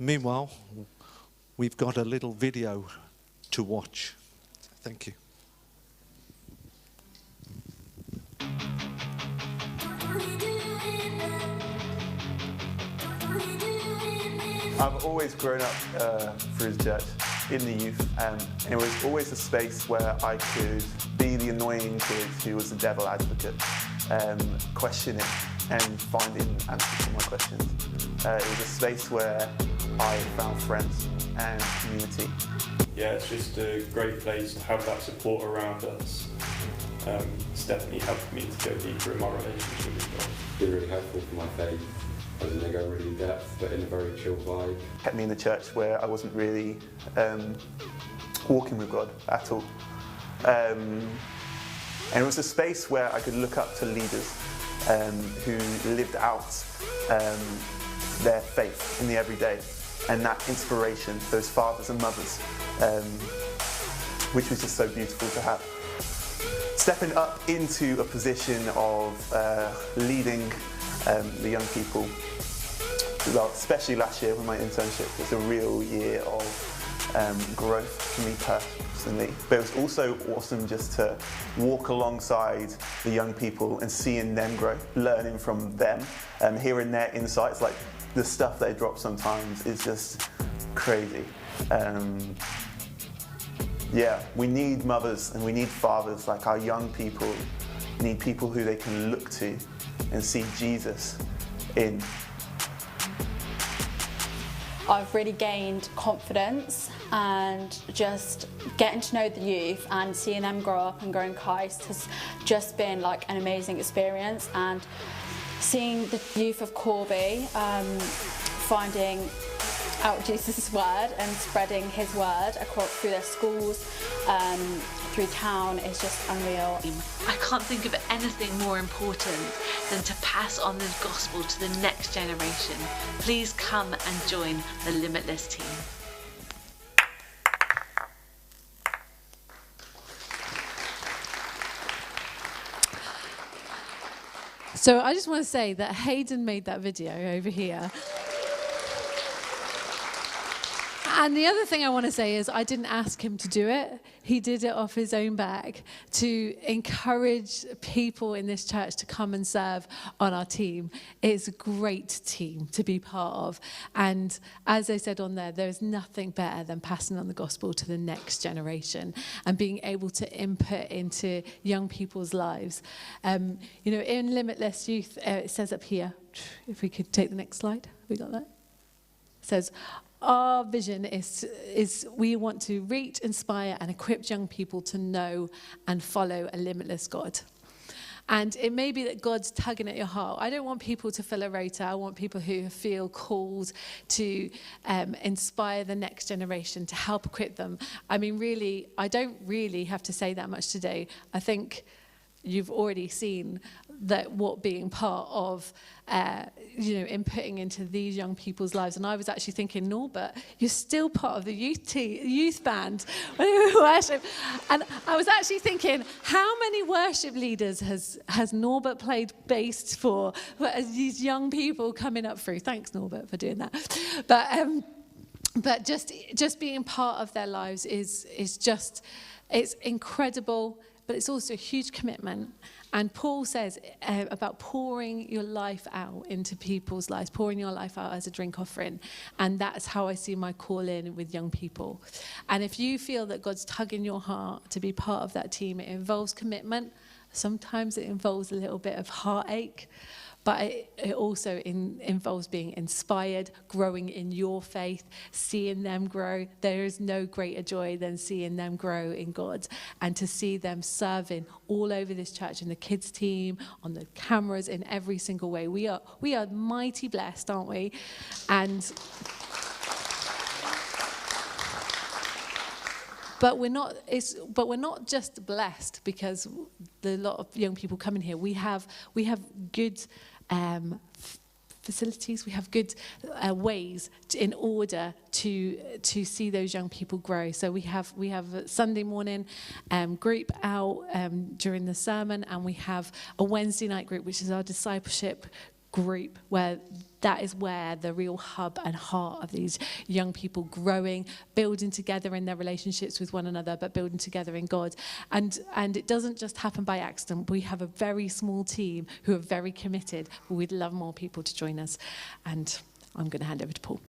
Meanwhile, we've got a little video to watch. Thank you. I've always grown up through the church, in the youth, and it was always a space where I could be the annoying kid who was the devil advocate, questioning and finding answers to my questions. It was a space where I found friends and community. Yeah, it's just a great place to have that support around us. It's definitely helped me to go deeper in my relationship with God. It's been really helpful for my faith. I was going to go really in depth, but in a very chill vibe. Kept me in the church where I wasn't really walking with God at all. And it was a space where I could look up to leaders who lived out their faith in the everyday, and that inspiration, those fathers and mothers, which was just so beautiful to have. Stepping up into a position of leading the young people, well, especially last year with my internship, was a real year of growth for me personally. But it was also awesome just to walk alongside the young people and seeing them grow, learning from them, hearing their insights. Like the stuff they drop sometimes is just crazy. Yeah, we need mothers and we need fathers, like our young people need people who they can look to and see Jesus in. I've really gained confidence, and just getting to know the youth and seeing them grow up and grow in Christ has just been like an amazing experience. And seeing the youth of Corby finding out Jesus' word and spreading his word across through their schools, through town, is just unreal. I can't think of anything more important than to pass on the gospel to the next generation. Please come and join the Limitless team. So I just want to say that Hayden made that video over here. And the other thing I want to say is I didn't ask him to do it. He did it off his own back to encourage people in this church to come and serve on our team. It's a great team to be part of. And as I said on there, there's nothing better than passing on the gospel to the next generation and being able to input into young people's lives. You know, in Limitless Youth, it says up here, if we could take the next slide, we got that? It says, our vision is we want to reach, inspire, and equip young people to know and follow a limitless God. And it may be that God's tugging at your heart. I don't want people to fill a rota. I want people who feel called to inspire the next generation, to help equip them. I mean, really, I don't really have to say that much today. I think you've already seen that what being part of, inputting into these young people's lives. And I was actually thinking, Norbert, you're still part of the youth band when we worship. And I was actually thinking, how many worship leaders has Norbert played bass for as these young people coming up through? Thanks, Norbert, for doing that. But just being part of their lives is just, it's incredible. But it's also a huge commitment. And Paul says about pouring your life out into people's lives, pouring your life out as a drink offering. And that's how I see my call in with young people. And if you feel that God's tugging your heart to be part of that team, it involves commitment. Sometimes it involves a little bit of heartache. But it also involves being inspired, growing in your faith, seeing them grow. There is no greater joy than seeing them grow in God, and to see them serving all over this church, in the kids team, on the cameras, in every single way. We are mighty blessed, aren't we? But we're not just blessed because the lot of young people coming here. We have good facilities. We have good ways in order to see those young people grow. So we have a Sunday morning group out during the sermon, and we have a Wednesday night group, which is our discipleship group where that is where the real hub and heart of these young people growing, building together in their relationships with one another, but building together in God. And it doesn't just happen by accident. We have a very small team who are very committed, but we'd love more people to join us. And I'm going to hand over to Paul.